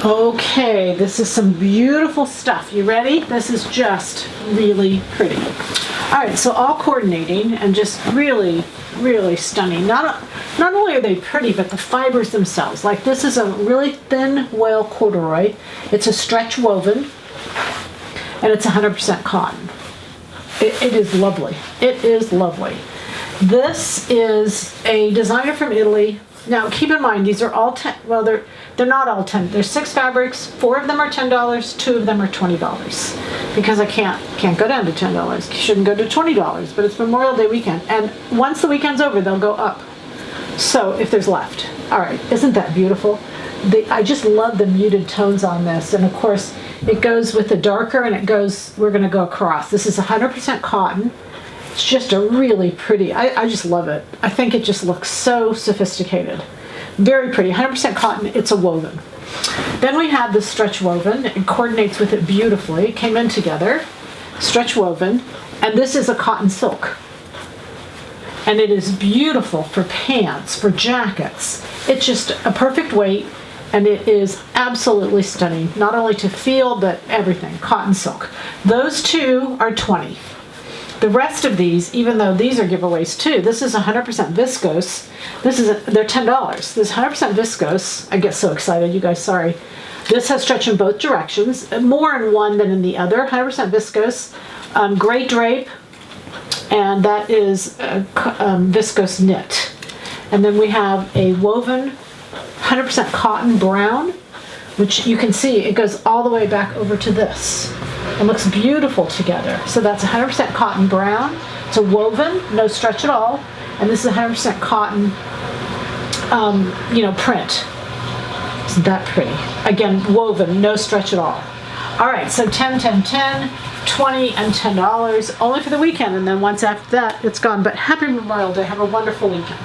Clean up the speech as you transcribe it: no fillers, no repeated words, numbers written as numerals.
Okay, this is some beautiful stuff. You ready? This is just really pretty. All right, so all coordinating and just really, really stunning. Not only are they pretty, but the fibers themselves. Like this is a really thin whale corduroy. It's a stretch woven, and it's 100% cotton. It is lovely. It is lovely. This is a designer from Italy. Now, keep in mind, these are all 10, well, they're not all 10. There's 6 fabrics, 4 of them are $10, 2 of them are $20. Because I can't go down to $10. Shouldn't go to $20, but it's Memorial Day weekend. And once the weekend's over, they'll go up. So, if there's left. All right, isn't that beautiful? I just love the muted tones on this. And of course, it goes with the darker and we're gonna go across. This is 100% cotton. It's just a really pretty, I just love it. I think it just looks so sophisticated. Very pretty, 100% cotton, it's a woven. Then we have the stretch woven. It coordinates with it beautifully. It came in together, stretch woven, and this is a cotton silk. And it is beautiful for pants, for jackets. It's just a perfect weight, and it is absolutely stunning. Not only to feel, but everything, cotton silk. Those two are $20. The rest of these, even though these are giveaways too, this is 100% viscose. They're $10. This is 100% viscose. I get so excited, you guys, sorry. This has stretch in both directions, more in one than in the other. 100% viscose, gray drape, and that is viscose knit. And then we have a woven 100% cotton brown, which you can see it goes all the way back over to this. It looks beautiful together. So that's 100% cotton brown. It's a woven, no stretch at all. And this is 100% cotton, print. Isn't that pretty? Again, woven, no stretch at all. All right, so 10, 10, 10, 20, and $10, only for the weekend. And then once after that, it's gone. But happy Memorial Day. Have a wonderful weekend.